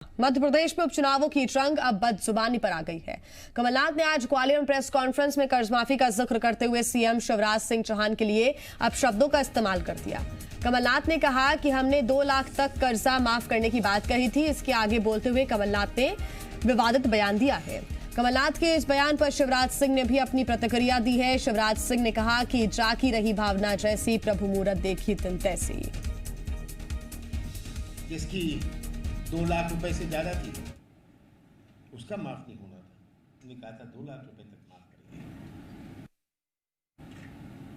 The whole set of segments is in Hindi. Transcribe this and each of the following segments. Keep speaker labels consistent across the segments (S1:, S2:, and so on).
S1: मध्य प्रदेश में उपचुनावों की जंग अब बदजुबानी पर आ गई है। कमलनाथ ने आज ग्वालियर में प्रेस कॉन्फ्रेंस में कर्ज माफी का जिक्र करते हुए सीएम शिवराज सिंह चौहान के लिए अब शब्दों का इस्तेमाल कर दिया। कमलनाथ ने कहा कि हमने 2 लाख तक कर्जा माफ करने की बात कही थी। इसके आगे बोलते हुए कमलनाथ ने विवादित बयान दिया है। कमलनाथ के इस बयान पर शिवराज सिंह ने भी अपनी प्रतिक्रिया दी है। शिवराज सिंह ने कहा कि जाकी रही भावना जैसी, प्रभु मूरत देखी तिन तैसी।
S2: जिसकी 2 लाख रुपए से ज्यादा थी उसका माफ नहीं होना था। हमने कहा था 2 लाख रुपए तक माफ करेंगे।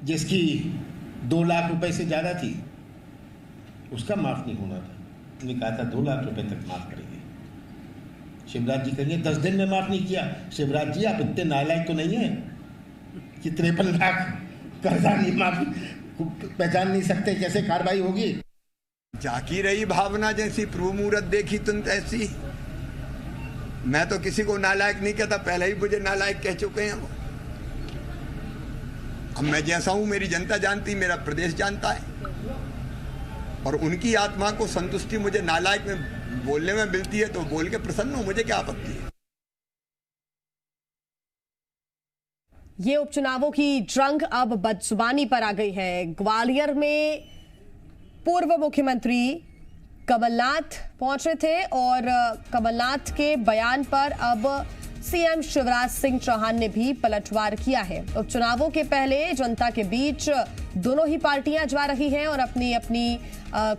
S2: जिसकी 2 लाख रुपए से ज्यादा थी उसका माफ नहीं होना था। हमने कहा था 2 लाख रुपए तक माफ करेंगे। शिवराज जी कहेंगे 10 दिन में माफ नहीं किया। शिवराज जी आप इतने नालायक तो नहीं है कि 53 लाख कर्जा नहीं माफ पहचान नहीं सकते, कैसे कार्रवाई होगी।
S3: जाकी रही भावना जैसी, प्रभु मूरत देखी तुम तैसी। मैं तो किसी को नालायक नहीं कहता, पहले ही मुझे नालायक कह चुके हैं वो। अब मैं जैसा हूं मेरी जनता जानती, मेरा प्रदेश जानता है, और उनकी आत्मा को संतुष्टि मुझे नालायक में बोलने में मिलती है तो बोल के प्रसन्न हूं, मुझे क्या आपत्ति है।
S1: ये उपचुनावों की जंग अब बदजुबानी पर आ गई है। ग्वालियर में पूर्व मुख्यमंत्री कमलनाथ पहुंचे थे और कमलनाथ के बयान पर अब सीएम शिवराज सिंह चौहान ने भी पलटवार किया है। उपचुनावों के पहले जनता के बीच दोनों ही पार्टियां जा रही हैं और अपनी अपनी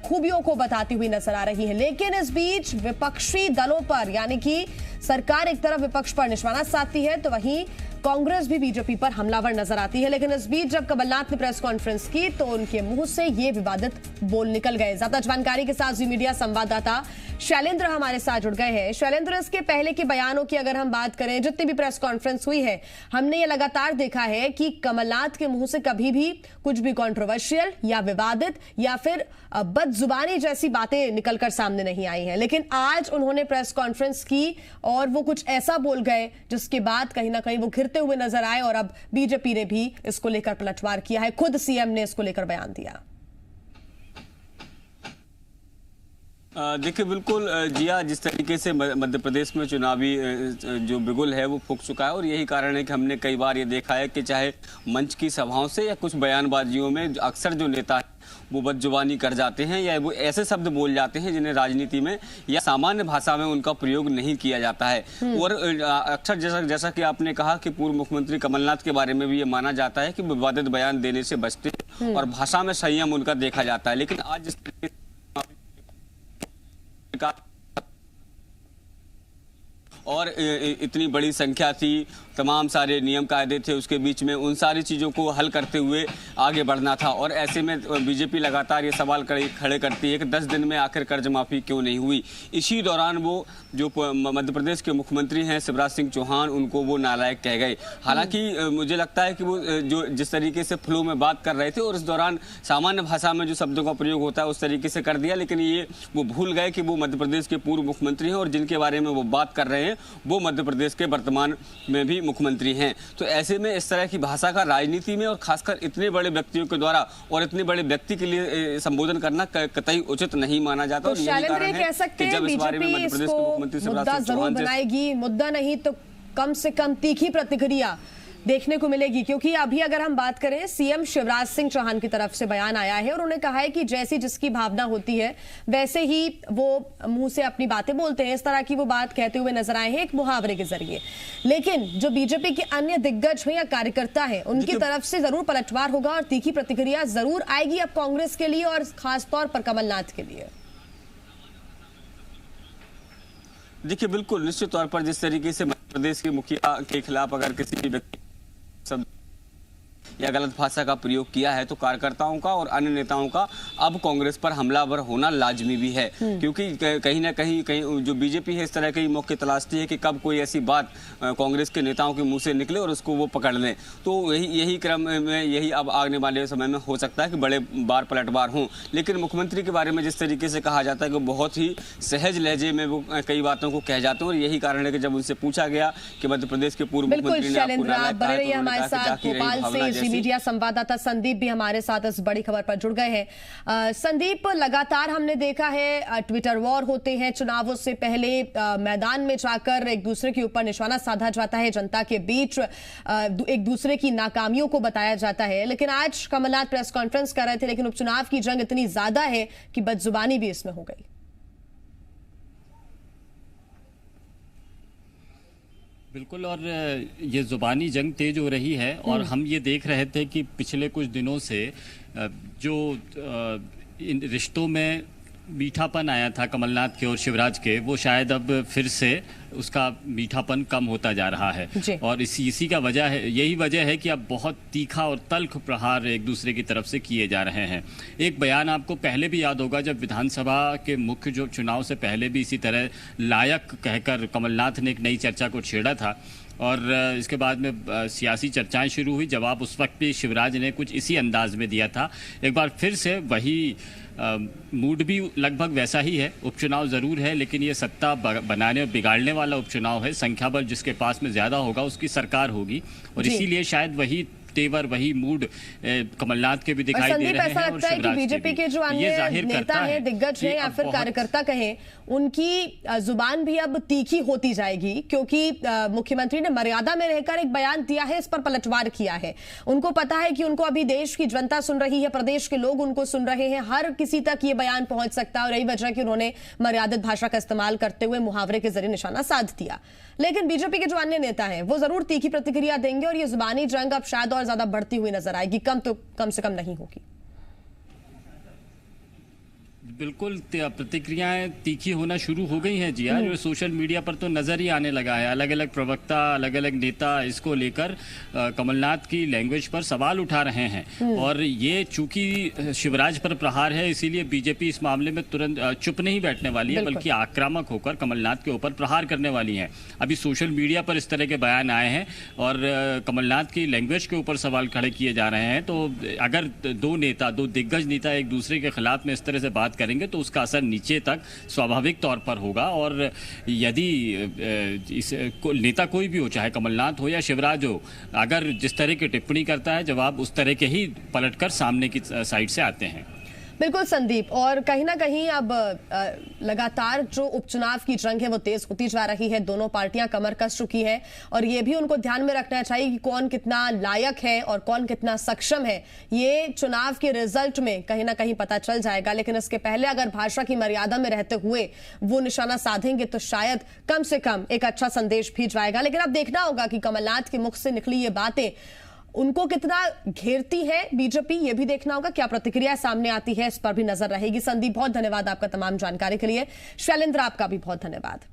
S1: खूबियों को बताती हुई नजर आ रही है। लेकिन इस बीच विपक्षी दलों पर, यानी कि सरकार एक तरफ विपक्ष पर निशाना साधती है तो वहीं कांग्रेस भी बीजेपी पर हमलावर नजर आती है। लेकिन इस बीच जब कमलनाथ ने प्रेस कॉन्फ्रेंस की तो उनके मुंह से ये विवादित बोल निकल गए। ज्यादा जानकारी के साथ जी मीडिया संवाददाता शैलेंद्र हमारे साथ जुड़ गए हैं। शैलेंद्र, इसके पहले के बयानों की अगर हम बात करें, जितनी भी प्रेस कॉन्फ्रेंस हुई है, हमने ये लगातार देखा है कि कमलनाथ के मुंह से कभी भी कुछ भी कंट्रोवर्शियल या विवादित या फिर बदजुबानी जैसी बातें निकलकर सामने नहीं आई हैं। लेकिन आज उन्होंने प्रेस कॉन्फ्रेंस की और वो कुछ ऐसा बोल गए जिसके बाद कहीं ना कहीं वो घिरते हुए नजर आए और अब बीजेपी ने भी इसको लेकर पलटवार किया है। खुद सीएम ने इसको लेकर बयान दिया।
S4: देखिए, बिल्कुल जिया, जिस तरीके से मध्य प्रदेश में चुनावी जो बिगुल है वो फूंक चुका है और यही कारण है कि हमने कई बार ये देखा है कि चाहे मंच की सभाओं से या कुछ बयानबाजियों में अक्सर जो नेता है वो बदजुबानी कर जाते हैं या वो ऐसे शब्द बोल जाते हैं जिन्हें राजनीति में या सामान्य भाषा में उनका प्रयोग नहीं किया जाता है। और अक्सर जैसा कि आपने कहा कि पूर्व मुख्यमंत्री कमलनाथ के बारे में भी ये माना जाता है कि विवादित बयान देने से बचते हैं और भाषा में संयम उनका देखा जाता है। लेकिन आज जिस तरीके से और इतनी बड़ी संख्या थी, तमाम सारे नियम कायदे थे, उसके बीच में उन सारी चीज़ों को हल करते हुए आगे बढ़ना था। और ऐसे में बीजेपी लगातार ये सवाल खड़े करती है कि 10 दिन में आखिर कर्ज माफ़ी क्यों नहीं हुई। इसी दौरान वो जो मध्य प्रदेश के मुख्यमंत्री हैं शिवराज सिंह चौहान, उनको वो नालायक कह गए। हालांकि मुझे लगता है कि वो जो जिस तरीके से फ्लो में बात कर रहे थे और इस दौरान सामान्य भाषा में जो शब्दों का प्रयोग होता है उस तरीके से कर दिया, लेकिन ये वो भूल गए कि वो मध्य प्रदेश के पूर्व मुख्यमंत्री हैं और जिनके बारे में वो बात कर रहे हैं वो मध्य प्रदेश के वर्तमान में भी मुख्यमंत्री हैं। तो ऐसे में इस तरह की भाषा का राजनीति में और खासकर इतने बड़े व्यक्तियों के द्वारा और इतने बड़े व्यक्ति के लिए संबोधन करना कतई उचित नहीं माना जाता।
S1: तो शैलेंद्र कह सकते हैं बीजेपी इसको मुद्दा जरूर बनाएगी, मुद्दा नहीं तो कम से कम तीखी प्रतिक्रिया देखने को मिलेगी। क्योंकि अभी अगर हम बात करें, सीएम शिवराज सिंह चौहान की तरफ से बयान आया है और उन्होंने कहा है कि जैसी जिसकी भावना होती है वैसे ही वो मुंह से अपनी बातें बोलते हैं। इस तरह की वो बात कहते हुए नजर आए हैं एक मुहावरे के जरिए। लेकिन जो बीजेपी के अन्य दिग्गज हैं या कार्यकर्ता हैं, उनकी तरफ से जरूर पलटवार होगा और तीखी प्रतिक्रिया जरूर आएगी अब कांग्रेस के लिए और खासतौर पर कमलनाथ के लिए।
S4: देखिए, बिल्कुल निश्चित तौर पर जिस तरीके से मध्य प्रदेश के मुखिया के खिलाफ अगर किसी भी व्यक्ति या गलत भाषा का प्रयोग किया है तो कार्यकर्ताओं का और अन्य नेताओं का अब कांग्रेस पर हमलावर होना लाजमी भी है। क्योंकि कहीं ना कहीं जो बीजेपी है इस तरह के मौके तलाशती है कि कब कोई ऐसी बात कांग्रेस के नेताओं के मुंह से निकले और उसको वो पकड़ लें। तो यही क्रम में यही अब आने वाले समय में हो सकता है कि बड़े बार पलटवार हों। लेकिन मुख्यमंत्री के बारे में जिस तरीके से कहा जाता है कि बहुत ही सहज लहजे में वो कई बातों को कह जाते हैं और यही कारण है कि जब उनसे पूछा गया कि मध्य प्रदेश के पूर्व मुख्यमंत्री ने आपको नालायक कहा तो उन्होंने कहा कि जाकी रही भावना जैसी
S1: मीडिया संवाददाता संदीप भी हमारे साथ इस बड़ी खबर पर जुड़ गए हैं। संदीप, लगातार हमने देखा है ट्विटर वॉर होते हैं, चुनावों से पहले मैदान में जाकर एक दूसरे के ऊपर निशाना साधा जाता है, जनता के बीच एक दूसरे की नाकामियों को बताया जाता है। लेकिन आज कमलनाथ प्रेस कॉन्फ्रेंस कर रहे थे, लेकिन उपचुनाव की जंग इतनी ज्यादा है कि बदजुबानी भी इसमें हो गई।
S5: बिल्कुल, और ये ज़ुबानी जंग तेज हो रही है और हम ये देख रहे थे कि पिछले कुछ दिनों से जो इन रिश्तों में मीठापन आया था कमलनाथ के और शिवराज के, वो शायद अब फिर से उसका मीठापन कम होता जा रहा है। और इसी का वजह है, यही वजह है कि अब बहुत तीखा और तल्ख प्रहार एक दूसरे की तरफ से किए जा रहे हैं। एक बयान आपको पहले भी याद होगा, जब विधानसभा के मुख्य जो चुनाव से पहले भी इसी तरह लायक कहकर कमलनाथ ने एक नई चर्चा को छेड़ा था और इसके बाद में सियासी चर्चाएं शुरू हुई। जवाब उस वक्त भी शिवराज ने कुछ इसी अंदाज में दिया था। एक बार फिर से वही मूड भी लगभग वैसा ही है। उपचुनाव ज़रूर है, लेकिन ये सत्ता बनाने और बिगाड़ने वाला उपचुनाव है। संख्या बल जिसके पास में ज़्यादा होगा उसकी सरकार होगी और इसीलिए शायद वही तेवर, वही मूड कमलनाथ के भी दिखाई दे रहे हैं।
S1: ऐसा लगता है कि बीजेपी के जो अन्य नेता हैं, दिग्गज हैं या फिर कार्यकर्ता कहें, उनकी जुबान भी अब तीखी होती जाएगी, क्योंकि मुख्यमंत्री ने मर्यादा में रहकर एक बयान दिया है, इस पर पलटवार किया है। उनको पता है कि उनको अभी देश की जनता सुन रही है, प्रदेश के लोग उनको सुन रहे हैं, हर किसी तक ये बयान पहुंच सकता है और यही वजह कि उन्होंने मर्यादित भाषा का इस्तेमाल करते हुए मुहावरे के जरिए निशाना साध दिया। लेकिन बीजेपी के जो अन्य नेता हैं वो जरूर तीखी प्रतिक्रिया देंगे और ये जुबानी जंग अब शायद और ज्यादा बढ़ती हुई नजर आएगी, कम से कम नहीं होगी।
S5: बिल्कुल, प्रतिक्रियाएं तीखी होना शुरू हो गई हैं जी। आज सोशल मीडिया पर तो नज़र ही आने लगा है, अलग अलग प्रवक्ता, अलग अलग नेता इसको लेकर कमलनाथ की लैंग्वेज पर सवाल उठा रहे हैं। और ये चूंकि शिवराज पर प्रहार है, इसीलिए बीजेपी इस मामले में तुरंत चुप नहीं बैठने वाली है, बल्कि आक्रामक होकर कमलनाथ के ऊपर प्रहार करने वाली है। अभी सोशल मीडिया पर इस तरह के बयान आए हैं और कमलनाथ की लैंग्वेज के ऊपर सवाल खड़े किए जा रहे हैं। तो अगर दो दिग्गज नेता एक दूसरे के खिलाफ में इस तरह से बात करेंगे तो उसका असर नीचे तक स्वाभाविक तौर पर होगा। और यदि इस नेता कोई भी हो, चाहे कमलनाथ हो या शिवराज हो, अगर जिस तरह की टिप्पणी करता है, जवाब उस तरह के ही पलटकर सामने की साइड से आते हैं।
S1: बिल्कुल संदीप, और कहीं ना कहीं अब लगातार जो उपचुनाव की जंग है वो तेज होती जा रही है। दोनों पार्टियां कमर कस चुकी है और ये भी उनको ध्यान में रखना चाहिए कि कौन कितना लायक है और कौन कितना सक्षम है। ये चुनाव के रिजल्ट में कहीं ना कहीं पता चल जाएगा, लेकिन इसके पहले अगर भाषा की मर्यादा में रहते हुए वो निशाना साधेंगे तो शायद कम से कम एक अच्छा संदेश भी जाएगा। लेकिन अब देखना होगा कि कमलनाथ के मुख से निकली ये बातें उनको कितना घेरती है बीजेपी, ये भी देखना होगा। क्या प्रतिक्रिया सामने आती है, इस पर भी नजर रहेगी। संदीप, बहुत धन्यवाद आपका तमाम जानकारी के लिए। शैलेंद्र, आपका भी बहुत धन्यवाद।